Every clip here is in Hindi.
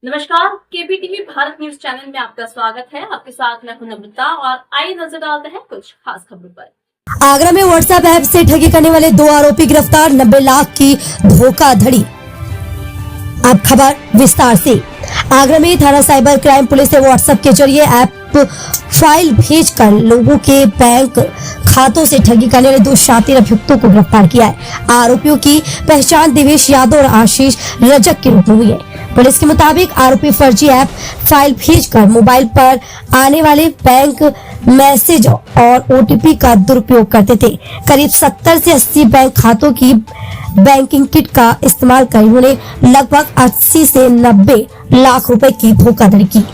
नमस्कार, केबीटीवी भारत न्यूज चैनल में आपका स्वागत है। आपके साथ मैं हूं नम्रता और आइए नजर डालते हैं कुछ खास खबरों पर। आगरा में व्हाट्सएप ऐप से ठगी करने वाले 2 आरोपी गिरफ्तार, 90 लाख की धोखाधड़ी। अब खबर विस्तार से। आगरा में थाना साइबर क्राइम पुलिस ने व्हाट्सएप के जरिए ऐप फाइल भेजकर लोगों के बैंक खातों से ठगी करने वाले 2 शातिर अभियुक्तों को गिरफ्तार किया है। आरोपियों की पहचान देवेश यादव और आशीष रजक के रूप में हुई है। पुलिस के मुताबिक आरोपी फर्जी ऐप फाइल भेजकर मोबाइल पर आने वाले बैंक मैसेज और ओटीपी का दुरुपयोग करते थे। करीब 70 से 80 बैंक खातों की बैंकिंग किट का इस्तेमाल कर उन्होंने लगभग 80 से 90 लाख रुपए की धोखाधड़ी की।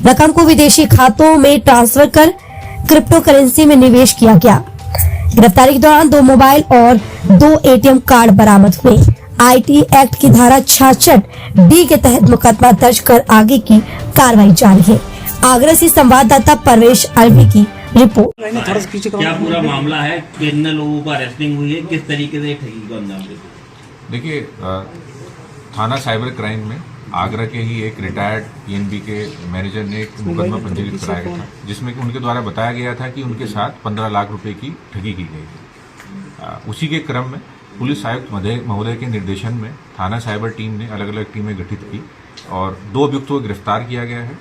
रकम को विदेशी खातों में ट्रांसफर कर क्रिप्टो करेंसी में निवेश किया गया। गिरफ्तारी के दौरान 2 मोबाइल और 2 एटीएम कार्ड बरामद हुए। आईटी एक्ट की धारा 66D के तहत मुकदमा दर्ज कर आगे की कार्रवाई जारी है। आगरा से संवाददाता परवेश अलवी की रिपोर्ट। क्या पूरा मामला है? कितने लोगों का अरेस्टिंग हुई है? किस तरीके से ठगी को अंजाम देते? देखिए, थाना साइबर क्राइम में आगरा के ही एक रिटायर्ड पीएनबी के मैनेजर ने एक मुकदमा पंजीकृत कराया गया था, जिसमें कि उनके द्वारा बताया गया था कि उनके साथ 15 लाख रुपए की ठगी की गई थी। उसी के क्रम में पुलिस आयुक्त महोदय के निर्देशन में थाना साइबर टीम ने अलग अलग टीमें गठित की और 2 अभियुक्तों को गिरफ्तार किया गया है।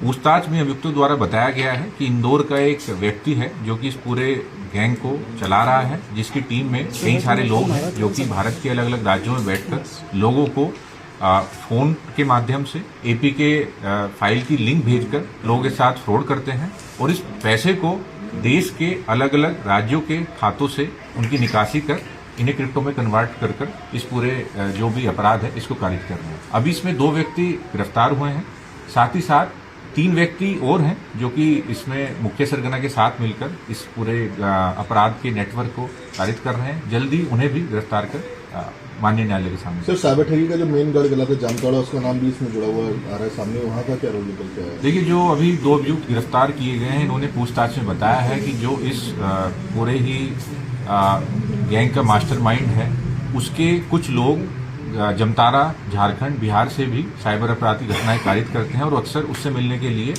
पूछताछ में अभियुक्तों द्वारा बताया गया है कि इंदौर का एक व्यक्ति है जो कि इस पूरे गैंग को चला रहा है, जिसकी टीम में कई सारे लोग हैं जो कि भारत के अलग अलग राज्यों में बैठकर लोगों को फोन के माध्यम से एपीके फाइल की लिंक भेजकर लोगों के साथ फ्रॉड करते हैं और इस पैसे को देश के अलग अलग राज्यों के खातों से उनकी निकासी कर इन्हें क्रिप्टो में कन्वर्ट कर इस पूरे जो भी अपराध है इसको कारित कर रहे हैं। अभी इसमें 2 व्यक्ति गिरफ्तार हुए हैं, साथ ही साथ 3 व्यक्ति और हैं जो कि इसमें मुख्य सरगना के साथ मिलकर इस पूरे अपराध के नेटवर्क को कारित कर रहे हैं। जल्दी उन्हें भी गिरफ्तार कर माननीय न्यायालय के सामने। सर, साइबर ठगी का जो मेन गढ़ गला था जामताड़ा, उसका नाम भी इसमें जुड़ा हुआ आ रहा है सामने, वहाँ का क्या रोल निकल के आया? देखिए, जो अभी 2 अभियुक्त गिरफ्तार किए गए हैं, इन्होंने पूछताछ में बताया है कि जो इस पूरे ही गैंग का मास्टरमाइंड है, उसके कुछ लोग जमतारा, झारखंड, बिहार से भी साइबर अपराध की घटनाएं कारित करते हैं और अक्सर उससे मिलने के लिए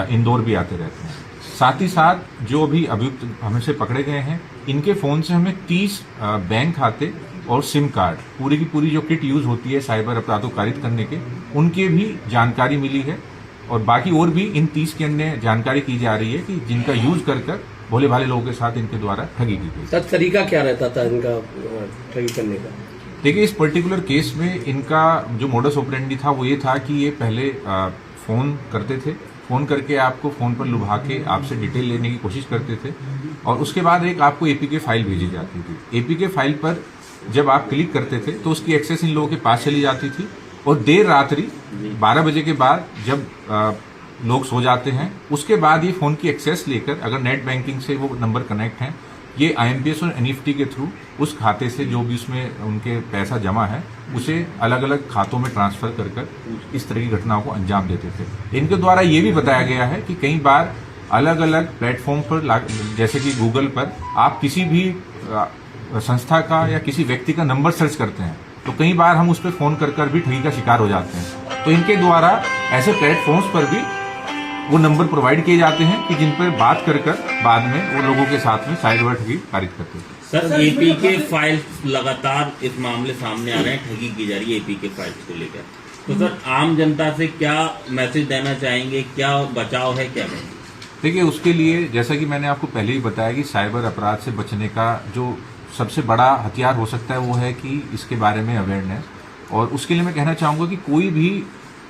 इंदौर भी आते रहते हैं। साथ ही साथ जो भी अभियुक्त हमसे पकड़े गए हैं, इनके फोन से हमें 30 बैंक खाते और सिम कार्ड, पूरी की पूरी जो किट यूज होती है साइबर अपराधों कारित करने के, उनके भी जानकारी मिली है और बाकी और भी इन 30 के अन्य जानकारी की जा रही है कि जिनका यूज कर भोले भाले लोगों के साथ इनके द्वारा ठगी की गई। सर, तरीका क्या रहता था इनका ठगी करने का? देखिए, इस पर्टिकुलर केस में इनका जो मोडस ऑपरेंडी था वो ये था कि ये पहले फोन करते थे, फोन करके आपको फोन पर लुभा के आपसे डिटेल लेने की कोशिश करते थे और उसके बाद एक आपको एपीके फाइल भेजी जाती थी। एपीके फाइल पर जब आप क्लिक करते थे तो उसकी एक्सेस इन लोगों के पास चली जाती थी और देर रात्रि 12 बजे के बाद जब लोग सो जाते हैं, उसके बाद ये फोन की एक्सेस लेकर, अगर नेट बैंकिंग से वो नंबर कनेक्ट हैं, ये आईएमपीएस और एनईएफटी के थ्रू उस खाते से जो भी उसमें उनके पैसा जमा है उसे अलग अलग खातों में ट्रांसफर कर इस तरह की घटनाओं को अंजाम देते थे। इनके द्वारा ये भी बताया गया है कि कई बार अलग अलग प्लेटफॉर्म पर, जैसे कि गूगल पर, आप किसी भी संस्था का या किसी व्यक्ति का नंबर सर्च करते हैं तो कई बार हम उस पर फोन कर भी ठगी का शिकार हो जाते हैं। तो इनके द्वारा ऐसे प्लेटफॉर्म्स पर भी वो नंबर प्रोवाइड किए जाते हैं कि जिन पर बात कर बाद में वो लोगों के साथ में साइबर ठगी कारित करते हैं। सर, एपीके फाइल्स लगातार इस मामले सामने आ रहे हैं, ठगी की जा रही है एपीके फाइल्स को लेकर, तो सर आम जनता से क्या मैसेज देना चाहेंगे? क्या बचाव है, क्या नहीं? देखिए, उसके लिए जैसा कि मैंने आपको पहले ही बताया कि साइबर अपराध से बचने का जो सबसे बड़ा हथियार हो सकता है वो है कि इसके बारे में अवेयरनेस, और उसके लिए मैं कहना चाहूँगा कि कोई भी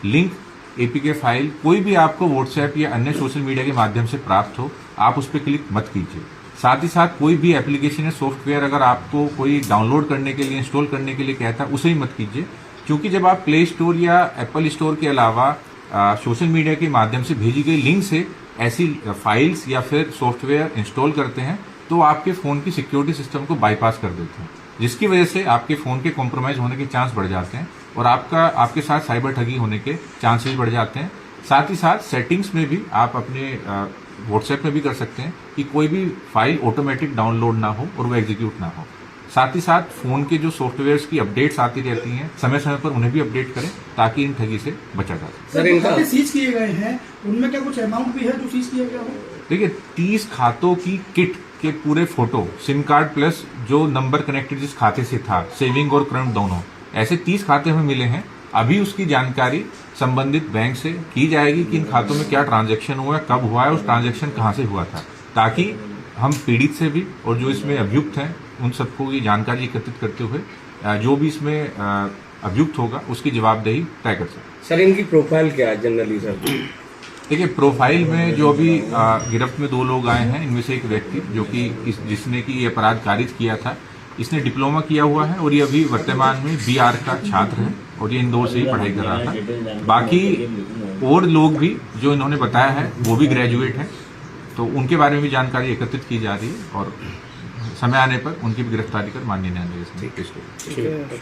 लिंक, एपीके फाइल कोई भी आपको व्हाट्सएप या अन्य सोशल मीडिया के माध्यम से प्राप्त हो, आप उस पर क्लिक मत कीजिए। साथ ही साथ कोई भी एप्लीकेशन या सॉफ्टवेयर अगर आपको कोई डाउनलोड करने के लिए, इंस्टॉल करने के लिए कहता है, उसे ही मत कीजिए, क्योंकि जब आप प्ले स्टोर या एप्पल स्टोर के अलावा सोशल मीडिया के माध्यम से भेजी गई लिंक से ऐसी फाइल्स या फिर सॉफ्टवेयर इंस्टॉल करते हैं तो आपके फ़ोन की सिक्योरिटी सिस्टम को बाईपास कर देते हैं, जिसकी वजह से आपके फ़ोन के कॉम्प्रोमाइज़ होने के चांस बढ़ जाते हैं और आपके साथ साइबर ठगी होने के चांसेस बढ़ जाते हैं। साथ ही साथ सेटिंग्स में भी आप अपने व्हाट्सएप में भी कर सकते हैं कि कोई भी फाइल ऑटोमेटिक डाउनलोड ना हो और वो एग्जीक्यूट ना हो। साथ ही साथ फोन के जो सॉफ्टवेयर्स की अपडेट्स आती रहती हैं, समय समय पर उन्हें भी अपडेट करें ताकि इन ठगी से बचा जा सके। सर इनका खाते सीज किए गए हैं, उनमें क्या कुछ अमाउंट भी है जो सीज किया गया हो? देखिए 30 खातों की किट के पूरे फोटो, सिम कार्ड प्लस जो नंबर कनेक्टेड जिस खाते से था, सेविंग और करंट दोनों, ऐसे 30 खाते हमें मिले हैं। अभी उसकी जानकारी संबंधित बैंक से की जाएगी कि इन खातों में क्या ट्रांजैक्शन हुआ है, कब हुआ है, उस ट्रांजैक्शन कहाँ से हुआ था, ताकि हम पीड़ित से भी और जो इसमें अभियुक्त हैं उन सबको ये जानकारी एकत्रित करते हुए जो भी इसमें अभियुक्त होगा उसकी जवाबदेही तय कर सकें। सर इनकी प्रोफाइल क्या है जनरली सर? देखिए प्रोफाइल में जो अभी गिरफ्त में 2 लोग आए हैं, इनमें से एक व्यक्ति जो कि जिसने कि ये अपराध कारित किया था, इसने डिप्लोमा किया हुआ है और ये अभी वर्तमान में BR का छात्र है और ये इंदौर से ही पढ़ाई कर रहा था। बाकी और लोग भी जो इन्होंने बताया है वो भी ग्रेजुएट हैं, तो उनके बारे में भी जानकारी एकत्रित की जा रही है और समय आने पर उनकी भी गिरफ्तारी कर माननीय न्यायालय में पेश होगी। ठीक है।